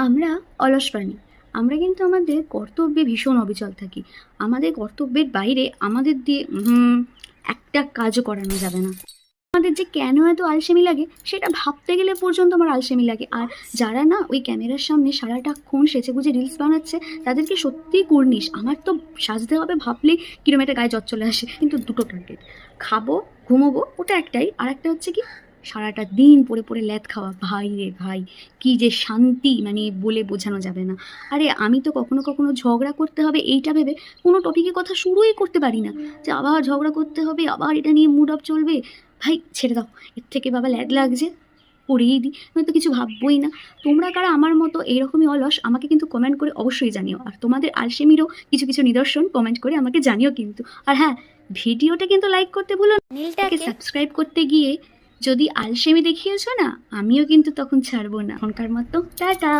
আমরা অলস প্রাণী। আমরা কিন্তু আমাদের কর্তব্যে ভীষণ অবিচল থাকি। আমাদের কর্তব্যের বাইরে আমাদের দিয়ে একটা কাজও করানো যাবে না। আমাদের যে কেন এত আলসেমি লাগে সেটা ভাবতে গেলে পর্যন্ত আমার আলসেমি লাগে। আর যারা না ওই ক্যামেরার সামনে সারাটাক্ষণ সেজেগুজে রিলস বানাচ্ছে তাদেরকে সত্যিই কুর্নিশ। আমার তো সাজতে হবে ভাবলেই কিরম একটা গায়ে জ্বর চলে আসে। কিন্তু দুটো টার্গেট, খাবো ঘুমোবো ওটা একটাই, আর একটা হচ্ছে কি সারাটা দিন পড়ে পড়ে ল্যাদ খাওয়া। ভাই রে ভাই, কি যে শান্তি, মানে বলে বোঝানো যাবে না। আরে আমি তো কখনো কখনো ঝগড়া করতে হবে এইটা ভেবে কোনো টপিকের কথা শুরুই করতে পারি না, যে আবার ঝগড়া করতে হবে, আবার এটা নিয়ে মুড অফ চলবে। ভাই ছেড়ে দাও, এর থেকে বাবা ল্যাদ লাগছে করেই দিই, আমি তো কিছু ভাববোই না। তোমরা কারা আমার মতো এইরকমই অলস আমাকে কিন্তু কমেন্ট করে অবশ্যই জানিও। আর তোমাদের আলসেমিরও কিছু কিছু নিদর্শন কমেন্ট করে আমাকে জানিও কিন্তু। আর হ্যাঁ, ভিডিওটা কিন্তু লাইক করতে ভুলো না। চ্যানেলটাকে সাবস্ক্রাইব করতে গিয়ে যদি আলসেমি দেখিয়েছো না, আমিও কিন্তু তখন ছাড়বো না। এখনকার মতো টাটা।